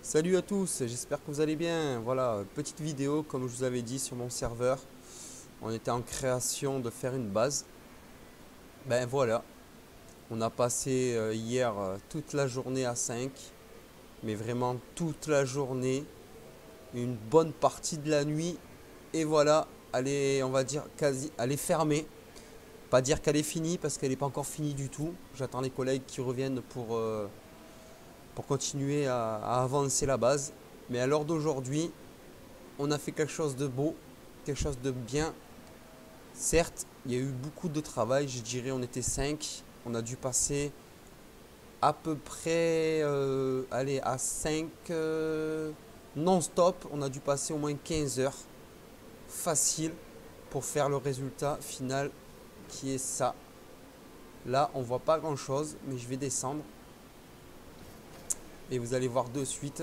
Salut à tous, j'espère que vous allez bien. Voilà, petite vidéo comme je vous avais dit sur mon serveur. On était en création de faire une base. Ben voilà, on a passé hier toute la journée à 5, mais vraiment toute la journée, une bonne partie de la nuit. Et voilà, elle est, on va dire, quasi, elle est fermée. Pas dire qu'elle est finie parce qu'elle n'est pas encore finie du tout. J'attends les collègues qui reviennent pour continuer à avancer la base. Mais à l'heure d'aujourd'hui, on a fait quelque chose de beau, quelque chose de bien. Certes, il y a eu beaucoup de travail, je dirais on était 5. On a dû passer à peu près allez, à 5 non-stop. On a dû passer au moins 15 heures facile pour faire le résultat final qui est ça. Là, on voit pas grand chose, mais je vais descendre et vous allez voir de suite.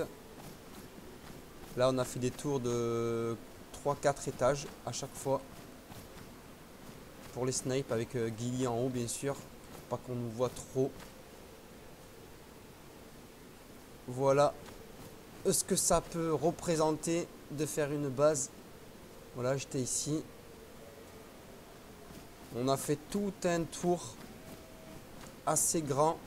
Là, on a fait des tours de 3-4 étages à chaque fois. Pour les snipes avec Guilly en haut bien sûr, pas qu'on nous voit trop. Voilà ce que ça peut représenter de faire une base. Voilà, j'étais ici. On a fait tout un tour assez grand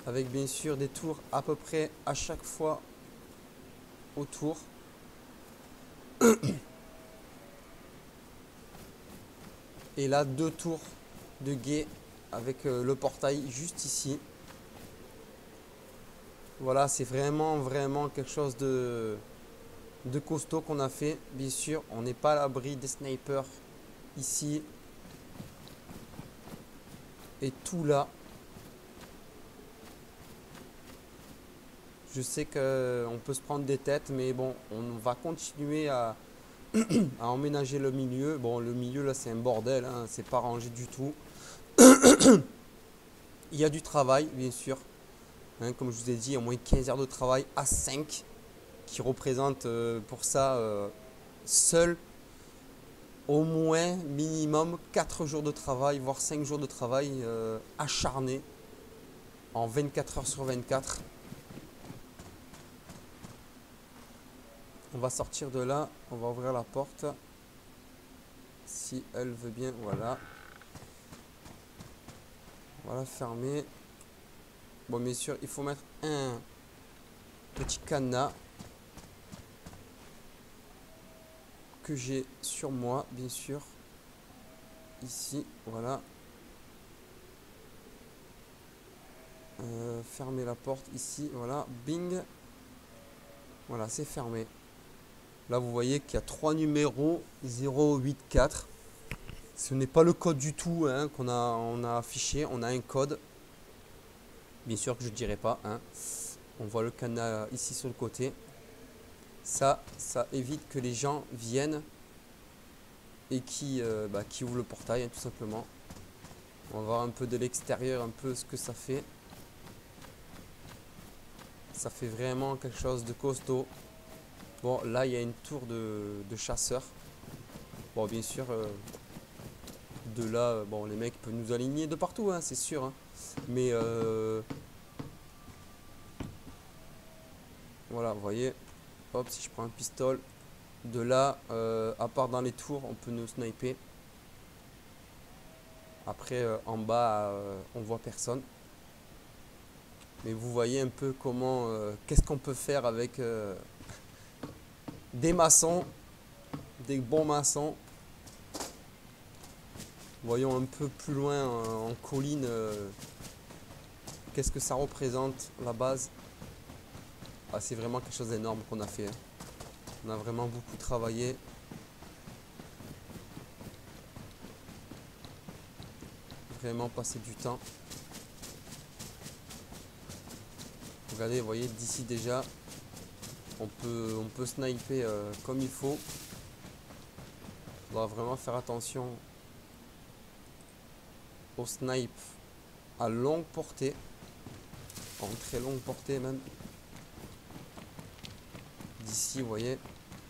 avec bien sûr des tours à peu près à chaque fois autour. Et là, deux tours de guet avec le portail juste ici. Voilà, c'est vraiment quelque chose de costaud qu'on a fait. Bien sûr, on n'est pas à l'abri des snipers ici et tout là. Je sais qu'on peut se prendre des têtes, mais bon, on va continuer à emménager le milieu. Bon, le milieu là, c'est un bordel, hein, c'est pas rangé du tout. Il y a du travail, bien sûr. Hein, comme je vous ai dit, au moins 15 heures de travail à 5 qui représente pour ça seul au moins minimum 4 jours de travail, voire 5 jours de travail acharné en 24 heures sur 24. On va sortir de là, on va ouvrir la porte. Si elle veut bien, voilà. Voilà, fermé. Bon, bien sûr, il faut mettre un petit cadenas que j'ai sur moi, bien sûr. Ici, voilà. Fermer la porte ici, voilà. Bing. Voilà, c'est fermé. Là, vous voyez qu'il y a trois numéros 084. Ce n'est pas le code du tout hein, on a affiché. On a un code. Bien sûr que je ne dirai pas. Hein. On voit le canal ici sur le côté. Ça évite que les gens viennent et qui ouvrent le portail, hein, tout simplement. On va voir un peu de l'extérieur, un peu ce que ça fait. Ça fait vraiment quelque chose de costaud. Bon, là, il y a une tour de chasseurs. Bon, bien sûr, de là, bon, les mecs peuvent nous aligner de partout, hein, c'est sûr. Hein. Mais, voilà, vous voyez. Hop, si je prends un pistolet. De là, à part dans les tours, on peut nous sniper. Après, en bas, on voit personne. Mais vous voyez un peu comment, qu'est-ce qu'on peut faire avec des maçons, des bons maçons. Voyons un peu plus loin en colline, qu'est-ce que ça représente la base. Ah, c'est vraiment quelque chose d'énorme qu'on a fait. Hein. On a vraiment beaucoup travaillé. Vraiment passé du temps. Regardez, vous voyez, d'ici déjà, on peut sniper comme il faut. On doit vraiment faire attention au snipe à longue portée. En très longue portée même. D'ici, vous voyez,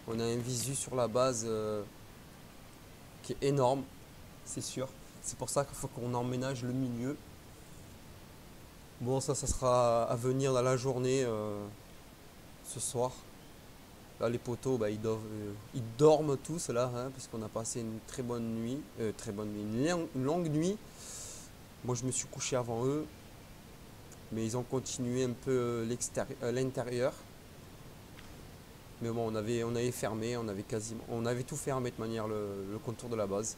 on a un visu sur la base qui est énorme, c'est sûr. C'est pour ça qu'il faut qu'on emménage le milieu. Bon, ça sera à venir dans la journée ce soir. Là, les poteaux, bah, ils dorment tous là, hein, parce qu'on a passé une très bonne nuit, très bonne nuit, une longue nuit. Moi, je me suis couché avant eux, mais ils ont continué un peu l'intérieur. Mais bon, on avait fermé, on avait tout fermé de manière le contour de la base.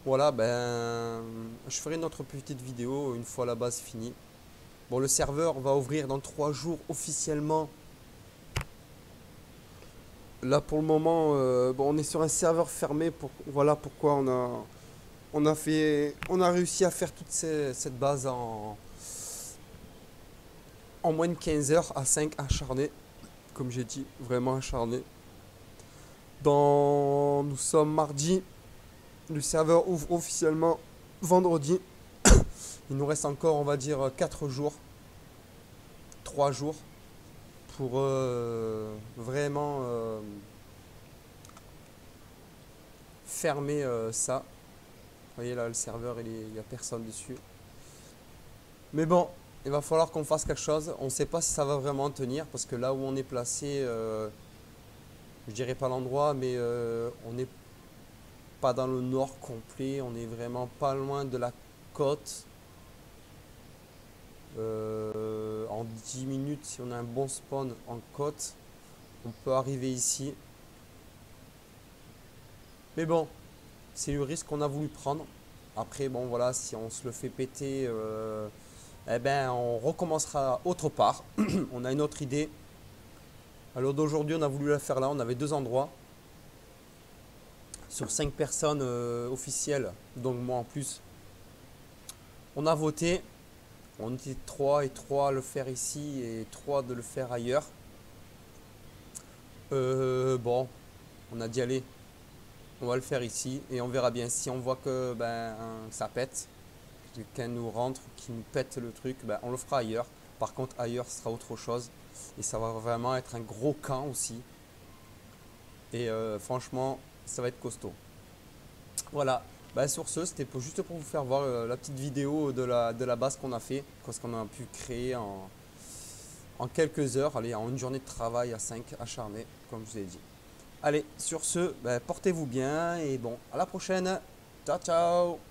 Voilà, ben, je ferai notre petite vidéo une fois la base finie. Bon, le serveur va ouvrir dans 3 jours officiellement. Là, pour le moment, bon, on est sur un serveur fermé. Voilà pourquoi on a réussi à faire cette base en moins de 15 heures à 5 acharnés. Comme j'ai dit, vraiment acharnés. Nous sommes mardi. Le serveur ouvre officiellement vendredi. Il nous reste encore, on va dire, 4 jours, 3 jours pour vraiment fermer ça. Vous voyez là, le serveur, il n'y a personne dessus. Mais bon, il va falloir qu'on fasse quelque chose. On ne sait pas si ça va vraiment tenir parce que là où on est placé, je dirais pas l'endroit, mais on n'est pas dans le nord complet. On est vraiment pas loin de la côte. En 10 minutes, si on a un bon spawn en côte, on peut arriver ici. Mais bon, c'est le risque qu'on a voulu prendre. Après, bon voilà, si on se le fait péter, eh ben on recommencera autre part. On a une autre idée. Alors d'aujourd'hui, on a voulu la faire là. On avait 2 endroits. Sur 5 personnes officielles, donc moi en plus, on a voté. On était 3 et 3 à le faire ici et 3 de le faire ailleurs. Bon, on a dit allez, on va le faire ici et on verra bien. Si on voit que ben, ça pète, que quelqu'un nous rentre, qui nous pète le truc, ben, on le fera ailleurs. Par contre, ailleurs, ce sera autre chose. Et ça va vraiment être un gros camp aussi. Et franchement, ça va être costaud. Voilà. Bah, sur ce, c'était juste pour vous faire voir la petite vidéo de la base qu'on a fait, ce qu'on a pu créer en quelques heures, allez, en une journée de travail à 5 acharnés, comme je vous ai dit. Allez, sur ce, bah, portez-vous bien et bon, à la prochaine. Ciao, ciao!